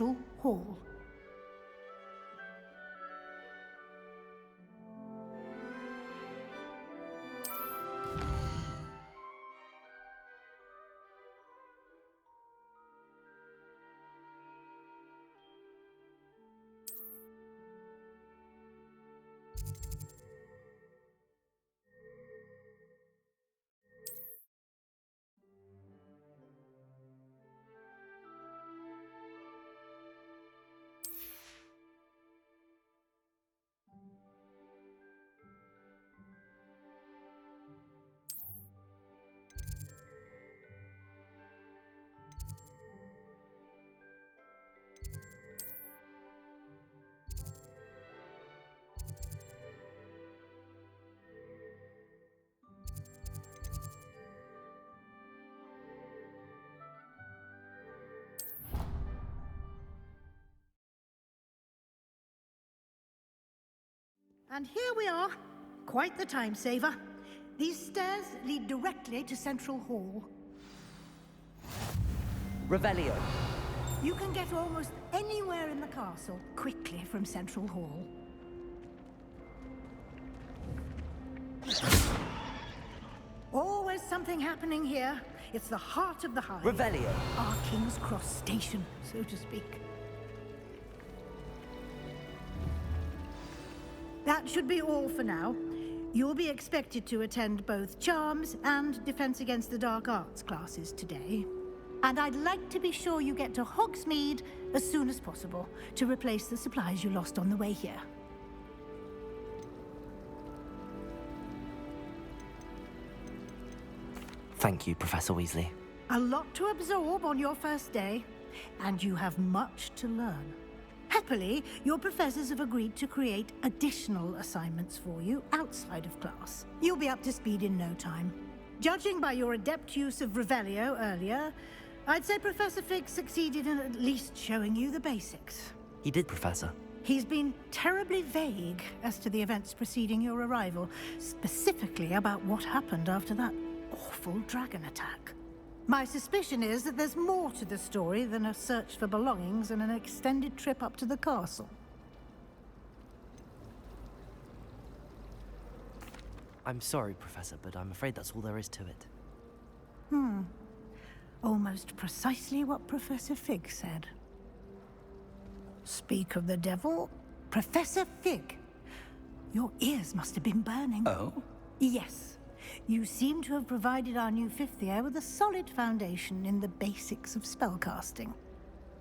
Central Hall. And here we are. Quite the time saver. These stairs lead directly to Central Hall. Revelio. You can get almost anywhere in the castle quickly from Central Hall. Always something happening here. It's the heart of the Hive. Revelio. Our King's Cross station, so to speak. That should be all for now. You'll be expected to attend both Charms and Defense Against the Dark Arts classes today. And I'd like to be sure you get to Hogsmeade as soon as possible to replace the supplies you lost on the way here. Thank you, Professor Weasley. A lot to absorb on your first day, and you have much to learn. Happily, your professors have agreed to create additional assignments for you outside of class. You'll be up to speed in no time. Judging by your adept use of Revelio earlier, I'd say Professor Fig succeeded in at least showing you the basics. He did, Professor. He's been terribly vague as to the events preceding your arrival, specifically about what happened after that awful dragon attack. My suspicion is that there's more to the story than a search for belongings and an extended trip up to the castle. I'm sorry, Professor, but I'm afraid that's all there is to it. Almost precisely what Professor Fig said. Speak of the devil, Professor Fig. Your ears must have been burning. Oh? Yes. You seem to have provided our new fifth year with a solid foundation in the basics of spellcasting.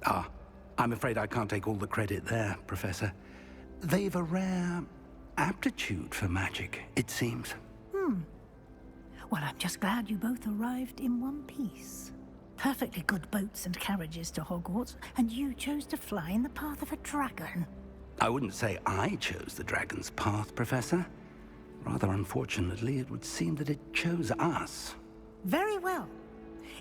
Ah, I'm afraid I can't take all the credit there, Professor. They've a rare aptitude for magic, it seems. Well, I'm just glad you both arrived in one piece. Perfectly good boats and carriages to Hogwarts, and you chose to fly in the path of a dragon. I wouldn't say I chose the dragon's path, Professor. Rather unfortunately, it would seem that it chose us. Very well.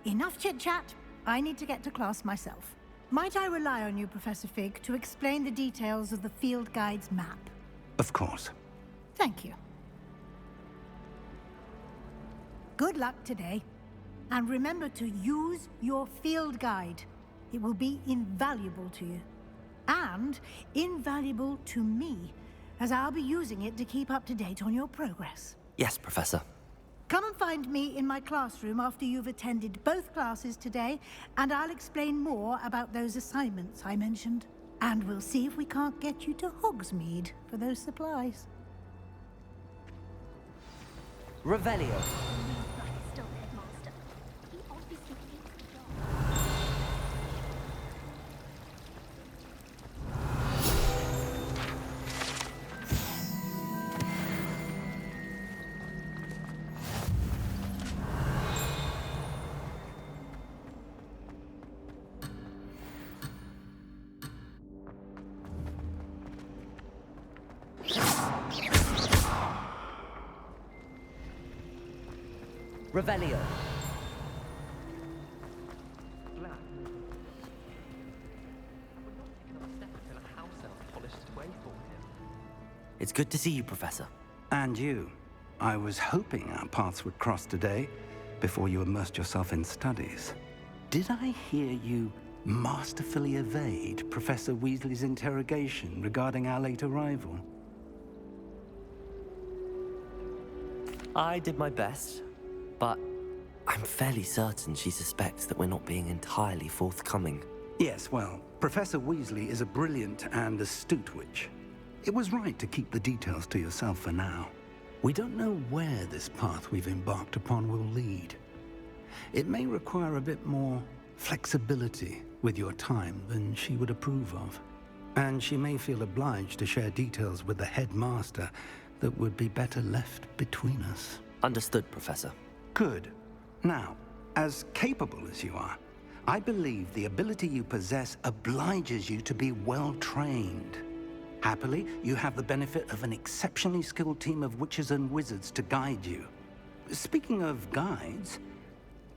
Enough chit-chat. I need to get to class myself. Might I rely on you, Professor Fig, to explain the details of the field guide's map? Of course. Thank you. Good luck today. And remember to use your field guide. It will be invaluable to you. And invaluable to me, as I'll be using it to keep up to date on your progress. Yes, Professor. Come and find me in my classroom after you've attended both classes today, and I'll explain more about those assignments I mentioned. And we'll see if we can't get you to Hogsmeade for those supplies. Revelio. Revelio. It's good to see you, Professor. And you. I was hoping our paths would cross today, before you immersed yourself in studies. Did I hear you masterfully evade Professor Weasley's interrogation regarding our late arrival. I did my best, but I'm fairly certain she suspects that we're not being entirely forthcoming. Yes, well, Professor Weasley is a brilliant and astute witch. It was right to keep the details to yourself for now. We don't know where this path we've embarked upon will lead. It may require a bit more flexibility with your time than she would approve of. And she may feel obliged to share details with the headmaster that would be better left between us. Understood, Professor. Good. Now, as capable as you are, I believe the ability you possess obliges you to be well trained. Happily, you have the benefit of an exceptionally skilled team of witches and wizards to guide you. Speaking of guides,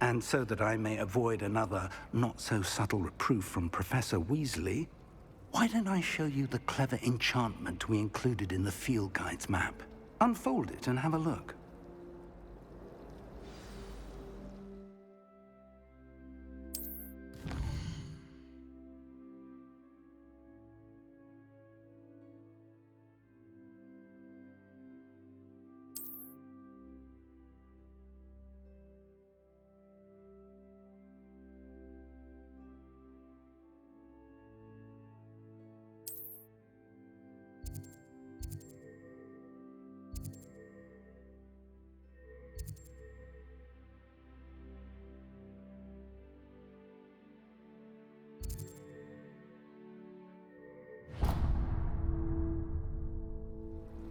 and so that I may avoid another not-so-subtle reproof from Professor Weasley, why don't I show you the clever enchantment we included in the field guide's map? Unfold it and have a look.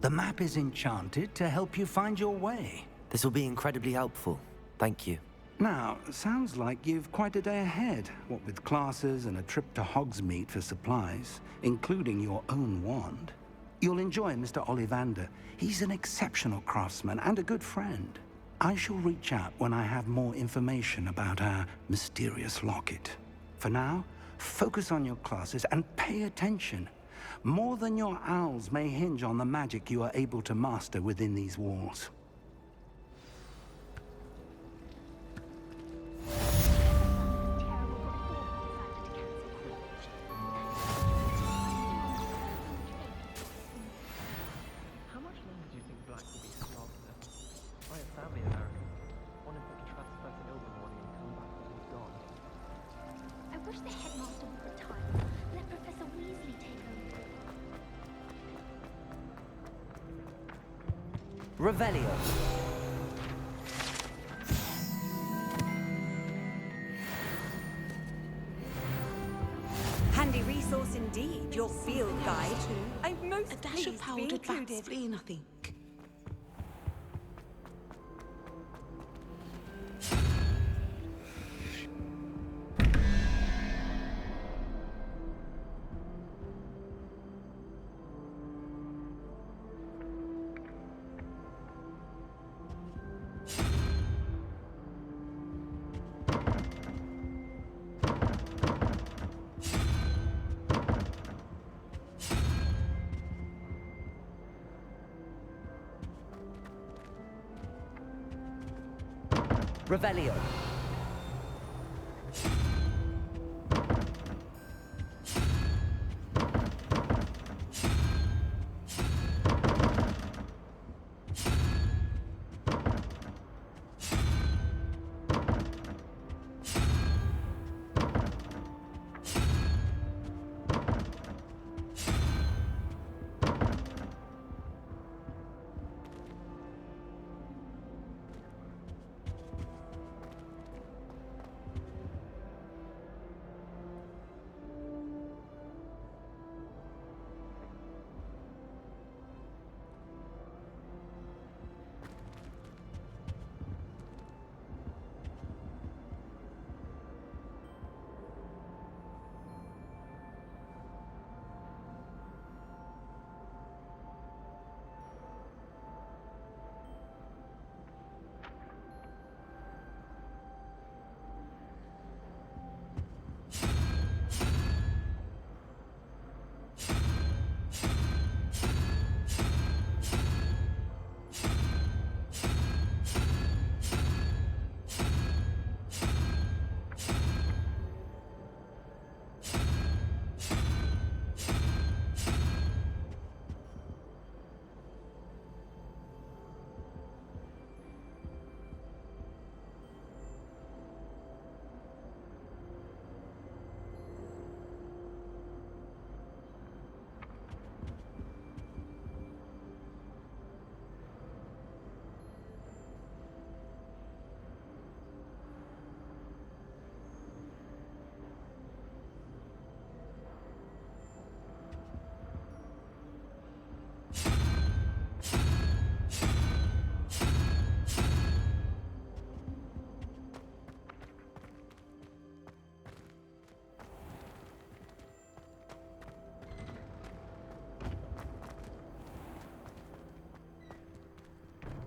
The map is enchanted to help you find your way. This will be incredibly helpful. Thank you. Now, sounds like you've quite a day ahead, what with classes and a trip to Hogsmeade for supplies, including your own wand. You'll enjoy Mr. Ollivander. He's an exceptional craftsman and a good friend. I shall reach out when I have more information about our mysterious locket. For now, focus on your classes and pay attention. More than your owls may hinge on the magic you are able to master within these walls. How much longer do you think Black will be starved there? I have family in America. One of them to transfer to Ilvermorny and come back when he's gone. I wish the headmaster would retire. Let Professor Weasley take over. Revelio. Handy resource indeed, your field guide. I'm most A dash pleased of to be powdered included. Vaseline, I think. Revelio.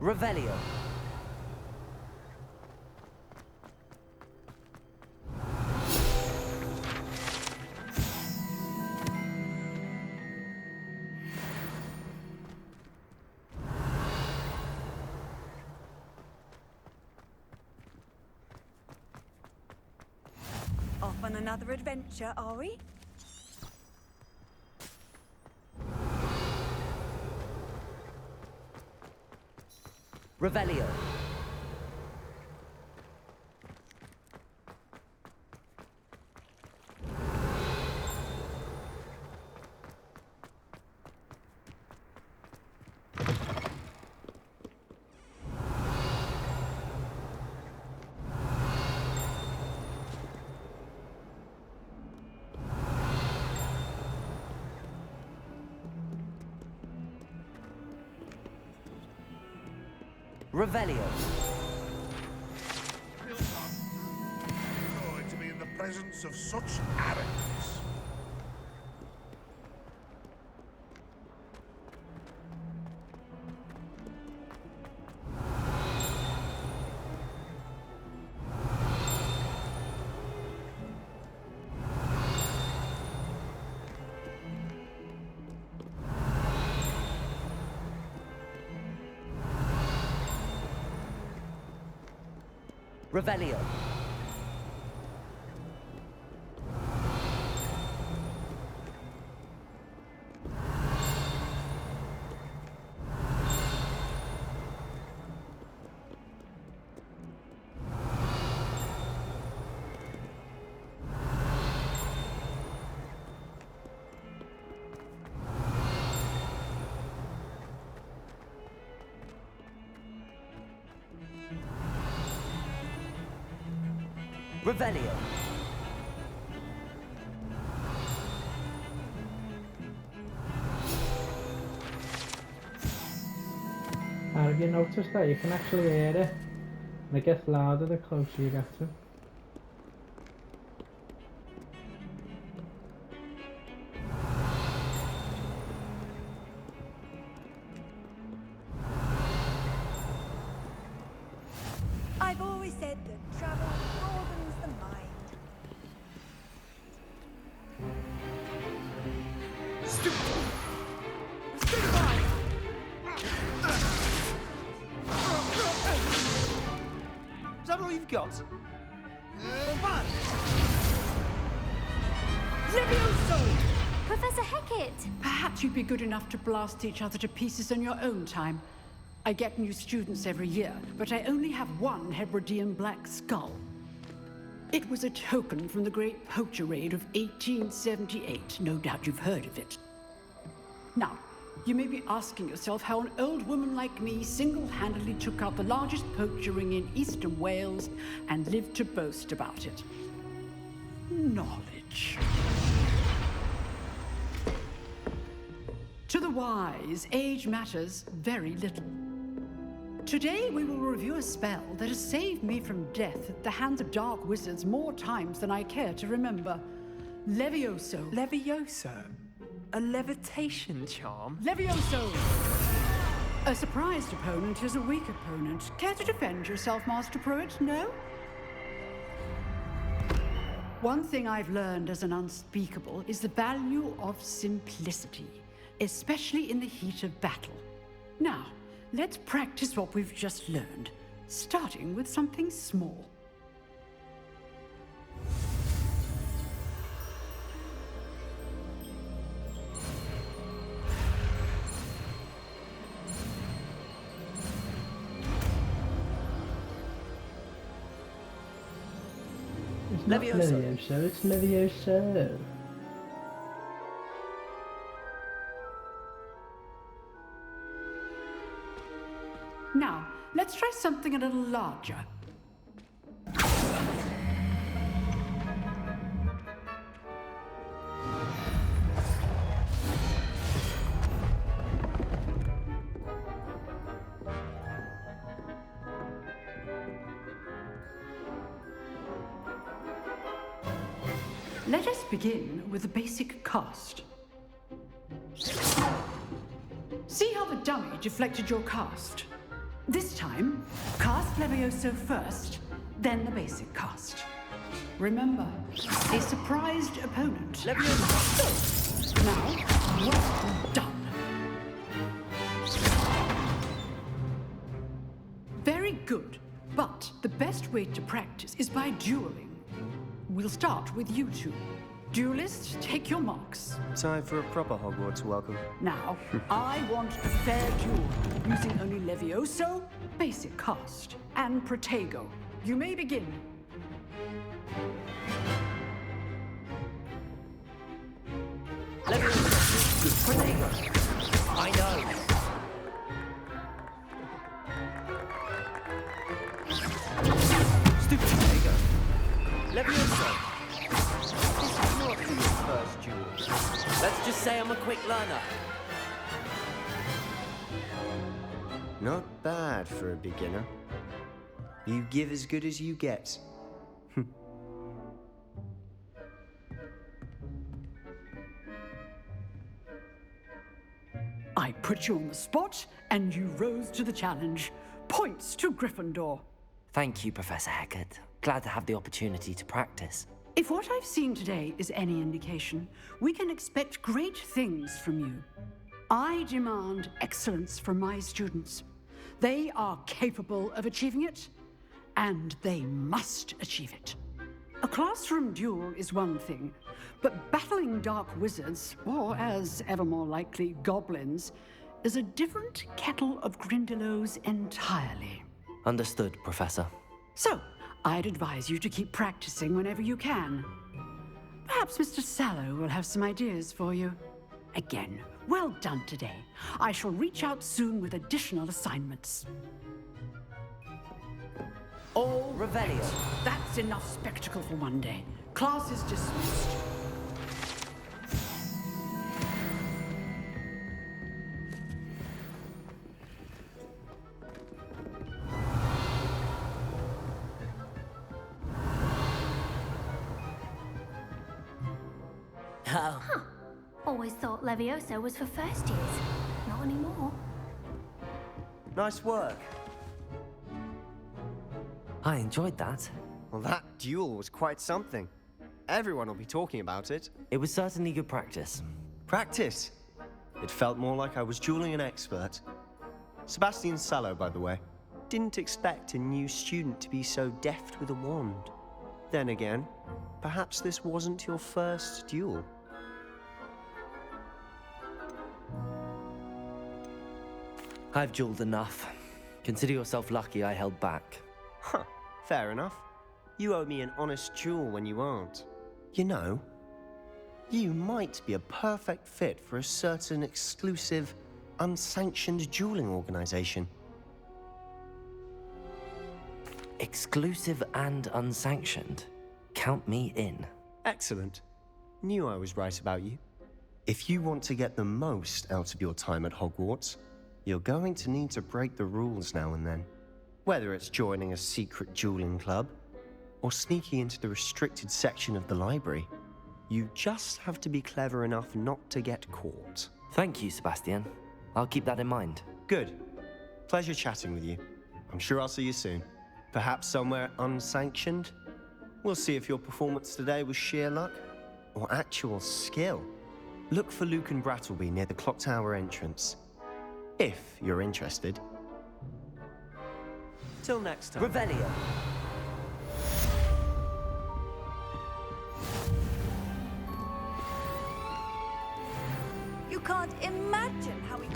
Revelio. Off on another adventure, are we? Revelio. Revelio. Joy to be in the presence of such arrogance. Revelio. Revelio. Have you noticed that you can actually hear it? And it gets louder the closer you get to. I've always said that travel broadens the mind. Is that all you've got? Professor Hecat! Perhaps you'd be good enough to blast each other to pieces in your own time. I get new students every year, but I only have one Hebridean black skull. It was a token from the Great Poacher Raid of 1878. No doubt you've heard of it. Now, you may be asking yourself how an old woman like me single-handedly took out the largest poacher ring in eastern Wales and lived to boast about it. Knowledge. To the wise, age matters very little. Today we will review a spell that has saved me from death at the hands of dark wizards more times than I care to remember. Levioso. Levioso? A levitation charm? Levioso! A surprised opponent is a weak opponent. Care to defend yourself, Master Pruitt? No? One thing I've learned as an unspeakable is the value of simplicity, especially in the heat of battle. Now, let's practice what we've just learned, starting with something small. It's not Levioso, it's Levioso. Now, let's try something a little larger. Let us begin with the basic cast. See how the dummy deflected your cast? This time, cast Levioso first, then the basic cast. Remember, a surprised opponent. Levioso! Now, well done. Very good, but the best way to practice is by dueling. We'll start with you two. Duelists, take your marks. Time for a proper Hogwarts welcome. Now, I want a fair duel, using only Levioso, basic cast, and Protego. You may begin. Levioso, Protego. I know. Stupid Protego. Levioso. This is not your first duel. Let's just say I'm a quick learner. Not bad for a beginner. You give as good as you get. I put you on the spot, and you rose to the challenge. Points to Gryffindor. Thank you, Professor Hecat. Glad to have the opportunity to practice. If what I've seen today is any indication, we can expect great things from you. I demand excellence from my students. They are capable of achieving it, and they must achieve it. A classroom duel is one thing, but battling dark wizards, or as ever more likely, goblins, is a different kettle of Grindylows entirely. Understood, Professor. So, I'd advise you to keep practicing whenever you can. Perhaps Mr. Sallow will have some ideas for you. Again, well done today. I shall reach out soon with additional assignments. All Revelio. That's enough spectacle for one day. Class is dismissed. Oh. Huh. Always thought Levioso was for first years. Not anymore. Nice work. I enjoyed that. Well, that duel was quite something. Everyone will be talking about it. It was certainly good practice. Practice? It felt more like I was dueling an expert. Sebastian Sallow, by the way. Didn't expect a new student to be so deft with a wand. Then again, perhaps this wasn't your first duel. I've dueled enough. Consider yourself lucky I held back. Huh, fair enough. You owe me an honest duel when you aren't. You know, you might be a perfect fit for a certain exclusive, unsanctioned dueling organization. Exclusive and unsanctioned. Count me in. Excellent. Knew I was right about you. If you want to get the most out of your time at Hogwarts, you're going to need to break the rules now and then. Whether it's joining a secret dueling club, or sneaking into the restricted section of the library, you just have to be clever enough not to get caught. Thank you, Sebastian. I'll keep that in mind. Good. Pleasure chatting with you. I'm sure I'll see you soon. Perhaps somewhere unsanctioned? We'll see if your performance today was sheer luck, or actual skill. Look for Luke and Brattleby near the clock tower entrance. If you're interested. Till next time. Revelio. You can't imagine how we...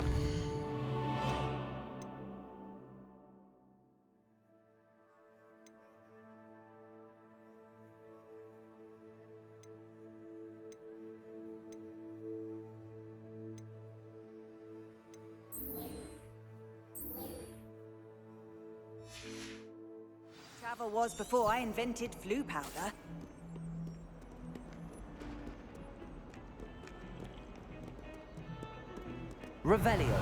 Travel was before I invented flu powder. Revelio.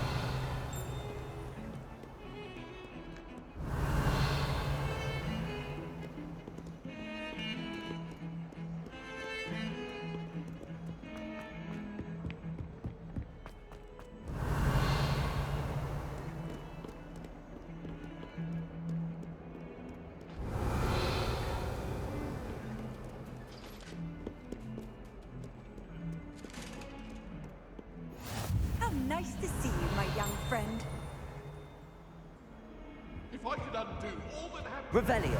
friend. If I could undo all that happened... Revelio.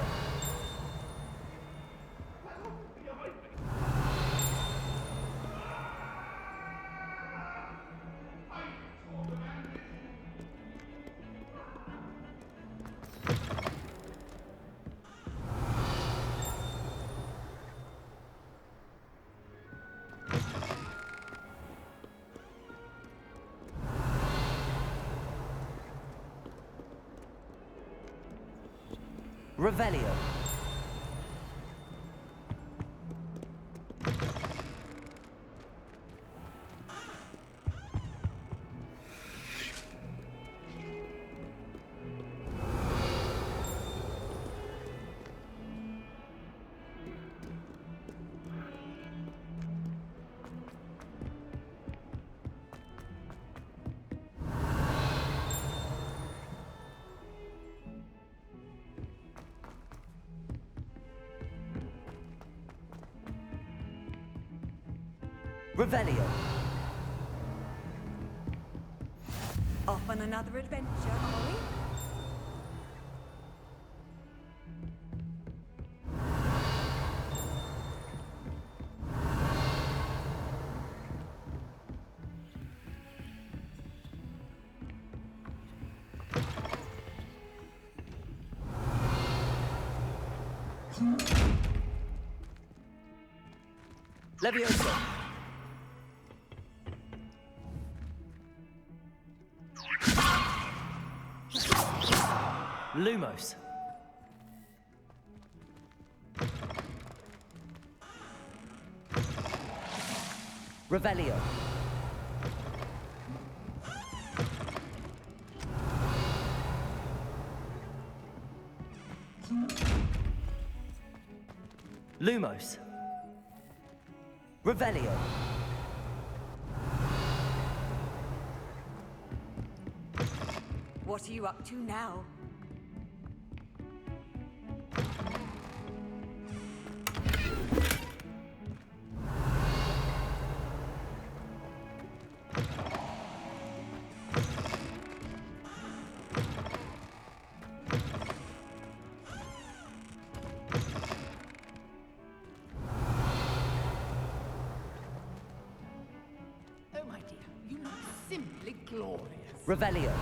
Revelio. Revelio. Off on another adventure, are we? Levioso. Lumos. Revelio. Lumos. Revelio. What are you up to now? Oh, my dear, you look simply glorious. Revelio.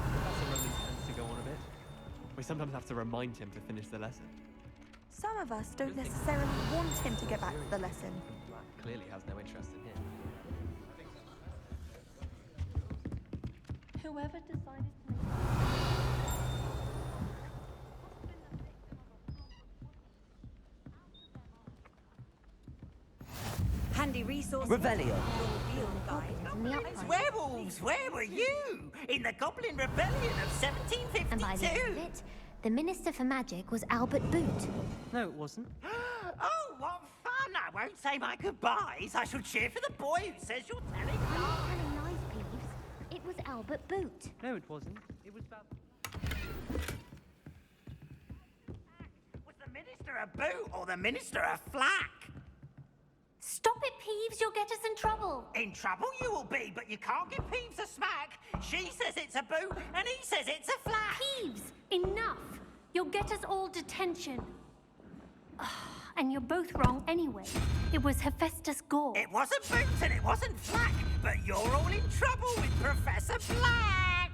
Professor Roman tends to go on a bit. We sometimes have to remind him to finish the lesson. Some of us don't necessarily want him to get back to the lesson. Black clearly has no interest in him. Whoever decided to make Handy resource. Revelio. It's werewolves! Where were you? In the Goblin Rebellion of And by the end of 1752! it, the Minister for Magic was Albert Boot. No, it wasn't. Oh, what fun! I won't say my goodbyes. I shall cheer for the boy who says you're telling I'm not lies. telling lies, Peeves. It was Albert Boot. No, it wasn't. It was about... Was the Minister a boot or the Minister a flack? Stop it, Peeves. You'll get us in trouble. In trouble you will be, but you can't give Peeves a smack. She says it's a boot and he says it's a flack. Peeves, enough. You'll get us all detention. And you're both wrong anyway. It was Hephaestus Gore. It wasn't boot and it wasn't flack, but you're all in trouble with Professor Black.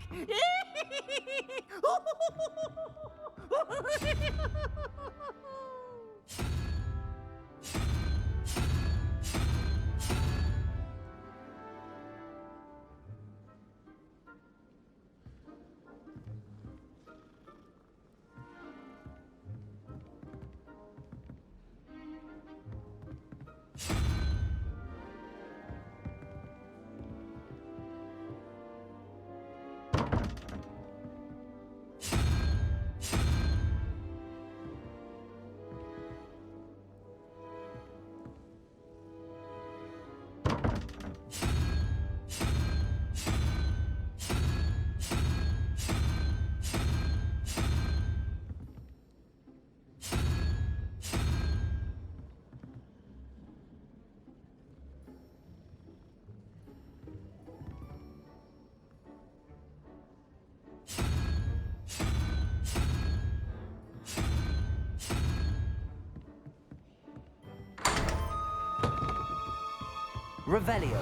Revelio.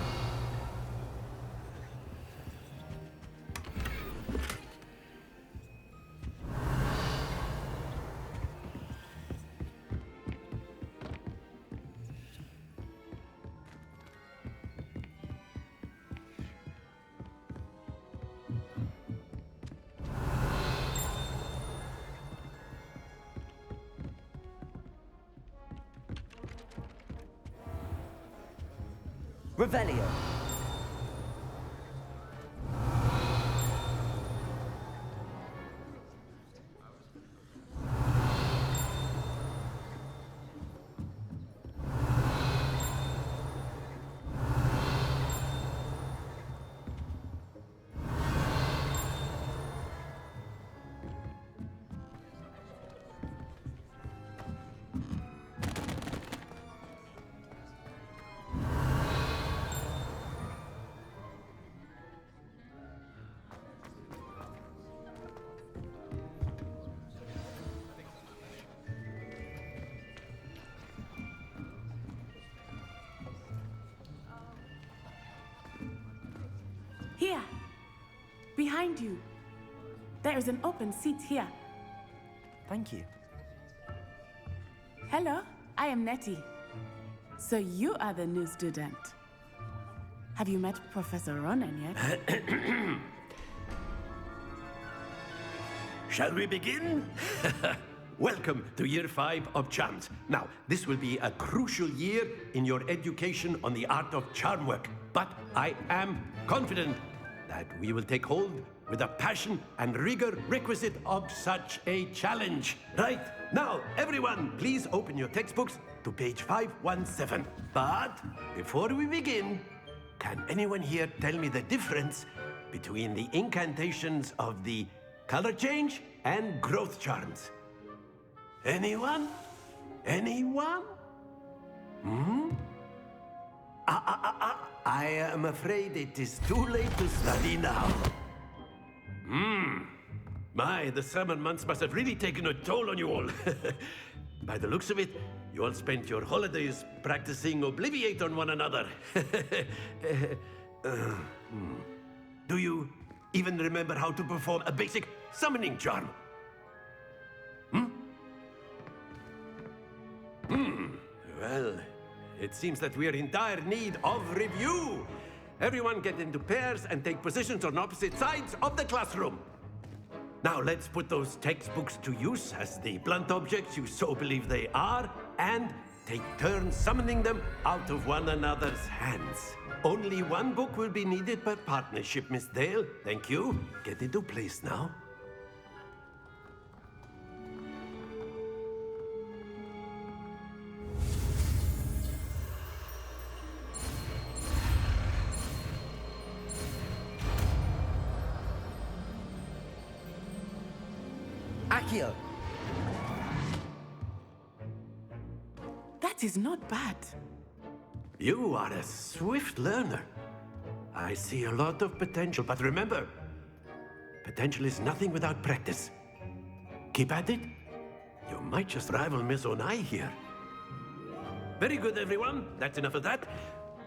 Revelio. Here, behind you. There is an open seat here. Thank you. Hello, I am Nettie. So you are the new student. Have you met Professor Ronan yet? Shall we begin? Welcome to Year 5 of Charms. Now, this will be a crucial year in your education on the art of charm work. But I am confident that we will take hold with the passion and rigor requisite of such a challenge. Right, now, everyone, please open your textbooks to page 517. But before we begin, can anyone here tell me the difference between the incantations of the color change and growth charms? Anyone? Anyone? I am afraid it is too late to study now. My, the summer months must have really taken a toll on you all. By the looks of it, you all spent your holidays practicing Obliviate on one another. Do you even remember how to perform a basic summoning charm? Well, it seems that we are in dire need of review. Everyone get into pairs and take positions on opposite sides of the classroom. Now let's put those textbooks to use as the blunt objects you so believe they are, and take turns summoning them out of one another's hands. Only one book will be needed per partnership, Miss Dale. Thank you. Get into place now. Accio. That is not bad. You are a swift learner. I see a lot of potential, but remember, potential is nothing without practice. Keep at it. You might just rival Miss Onai here. Very good, everyone. That's enough of that.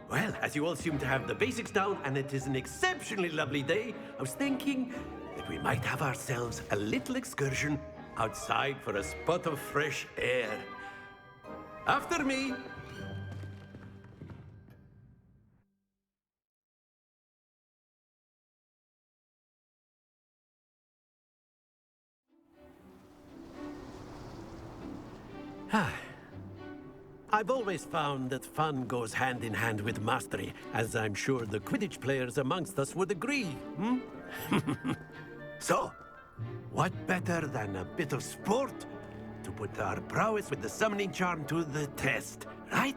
Well, as you all seem to have the basics down, and it is an exceptionally lovely day, I was thinking that we might have ourselves a little excursion outside for a spot of fresh air. After me. I've always found that fun goes hand in hand with mastery, as I'm sure the Quidditch players amongst us would agree, So, what better than a bit of sport to put our prowess with the summoning charm to the test, right?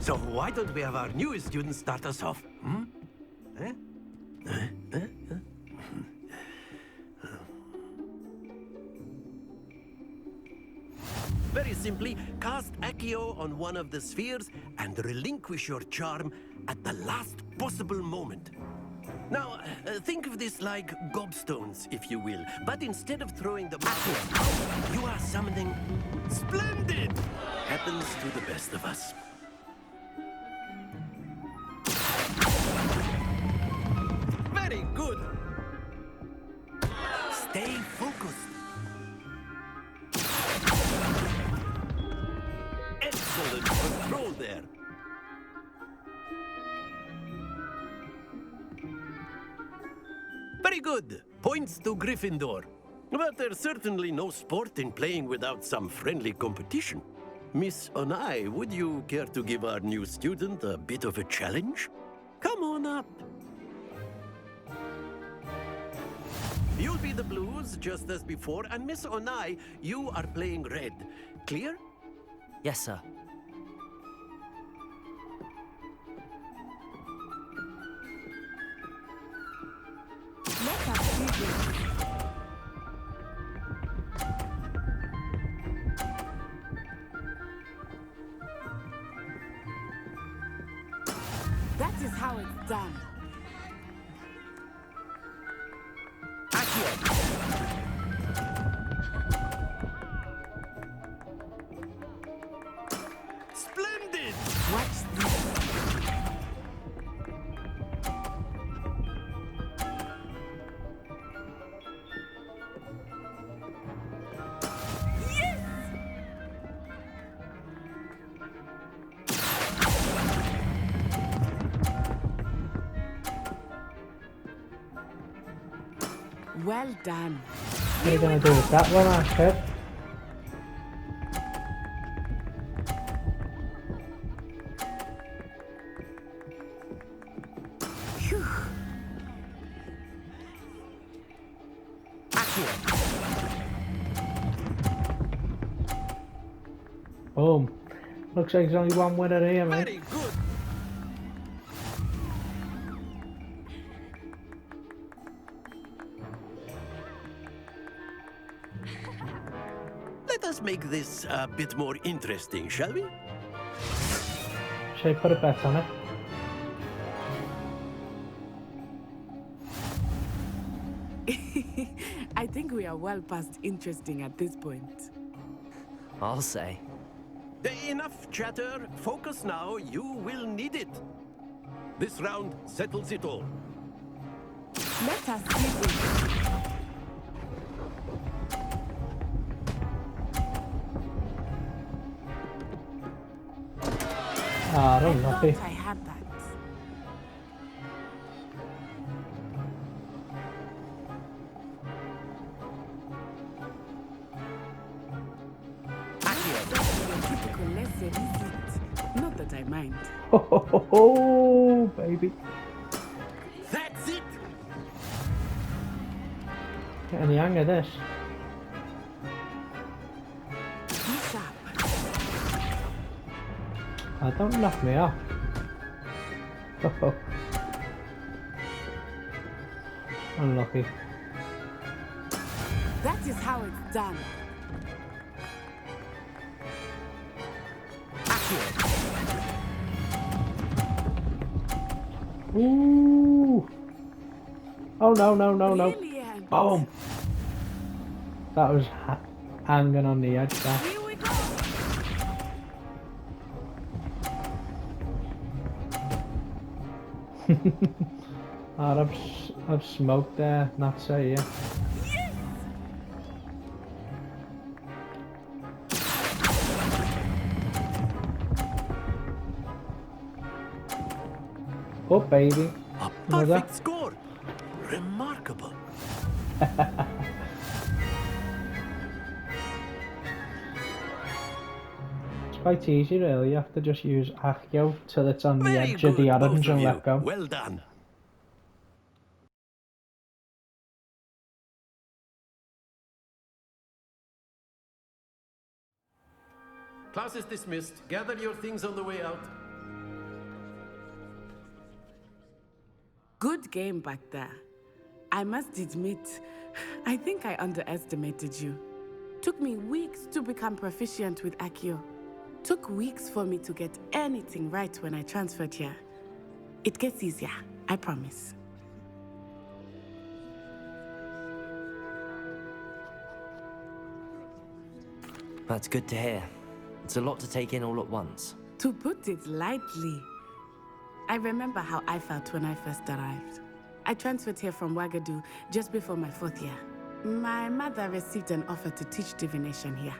So why don't we have our newest student start us off? Very simply, cast Accio on one of the spheres and relinquish your charm at the last possible moment. Now, think of this like gobstones, if you will. But instead of throwing them out, you are summoning... Splendid! Happens to the best of us. Very good. Stay focused. Excellent control there. Very good. Points to Gryffindor. But there's certainly no sport in playing without some friendly competition. Miss Onai, would you care to give our new student a bit of a challenge? Come on up. You'll be the blues, just as before, and Miss Onai, you are playing red. Clear? Yes, sir. That is how it's done. Splendid! Watch this. Well done. What are you gonna do with that one, Ashford? Boom. Looks like there's only one winner here, mate. Very good. Let us make this a bit more interesting, shall we? Should I put a bet on it? I think we are well past interesting at this point. I'll say. Enough chatter. Focus now. You will need it. This round settles it all. Let us see this. Ah, I don't thought lucky. I had that. Typical lesser visit. Not that I mind. Oh, baby. That's it. Getting the hang of this. Be sharp. Don't knock me off. Unlucky. That is how it's done. Ooh. Oh no, no, no, no. Brilliant. Boom. That was hanging on the edge there. Here we go. Oh, I've smoked there, not say yeah. Oh baby. A Another. perfect score. Remarkable. It's quite easy really, you have to just use Accio till it's on the Very edge of the good, both orange of and you. let go. Well done. Class is dismissed. Gather your things on the way out. Good game back there. I must admit, I think I underestimated you. Took me weeks to become proficient with Accio. Took weeks for me to get anything right when I transferred here. It gets easier, I promise. That's good to hear. It's a lot to take in all at once. To put it lightly, I remember how I felt when I first arrived. I transferred here from Wagadu just before my 4th year. My mother received an offer to teach divination here.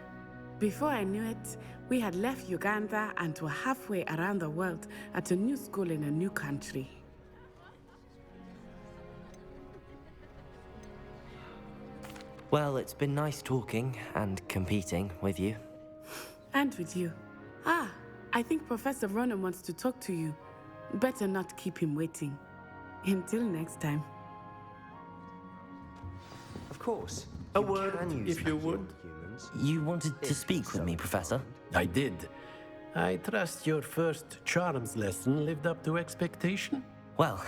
Before I knew it, we had left Uganda and were halfway around the world at a new school in a new country. Well, it's been nice talking and competing with you. And with you. Ah, I think Professor Ronan wants to talk to you. Better not keep him waiting. Until next time. Of course. A word, if you would. You wanted to speak with me, Professor? I did. I trust your first charms lesson lived up to expectation? Well,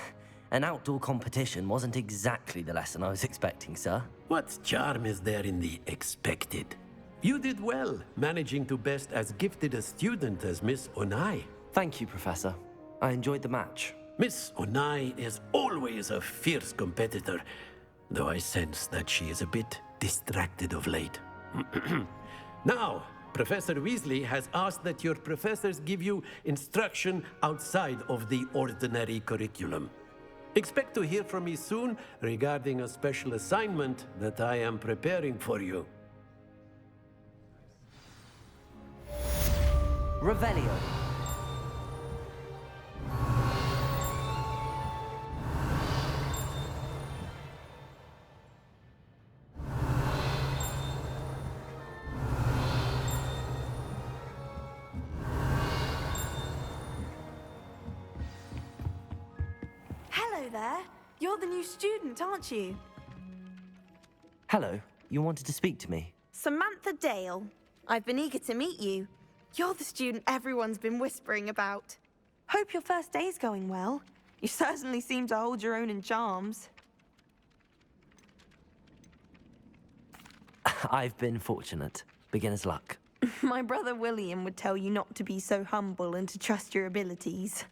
an outdoor competition wasn't exactly the lesson I was expecting, sir. What charm is there in the expected? You did well, managing to best as gifted a student as Miss Onai. Thank you, Professor. I enjoyed the match. Miss Onai is always a fierce competitor, though I sense that she is a bit distracted of late. Now, Professor Weasley has asked that your professors give you instruction outside of the ordinary curriculum. Expect to hear from me soon regarding a special assignment that I am preparing for you. Revelio. Hello there. You're the new student, aren't you? Hello. You wanted to speak to me? Samantha Dale. I've been eager to meet you. You're the student everyone's been whispering about. Hope your first day's going well. You certainly seem to hold your own in charms. I've been fortunate. Beginner's luck. My brother William would tell you not to be so humble and to trust your abilities.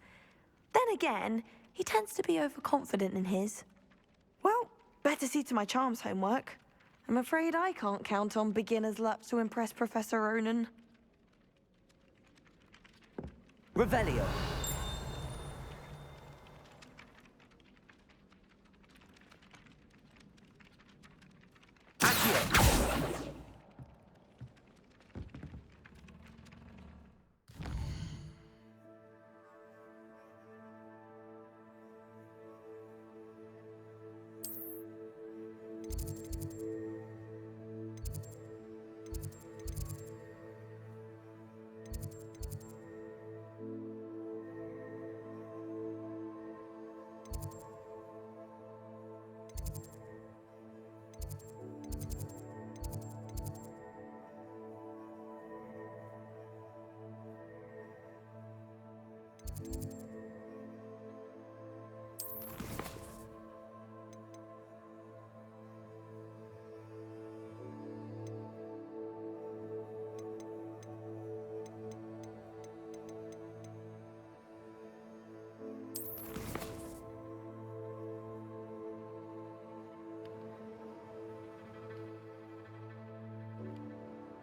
Then again, he tends to be overconfident in his. Well, better see to my charms homework. I'm afraid I can't count on beginner's luck to impress Professor Ronan. Revelio.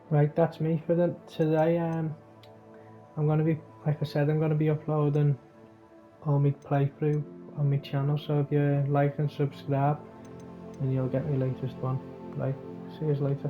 Right, that's me for today. I'm gonna be, like I said, I'm gonna be uploading all my playthrough on my channel. So if you like and subscribe, and you'll get my latest one. Right, see you later.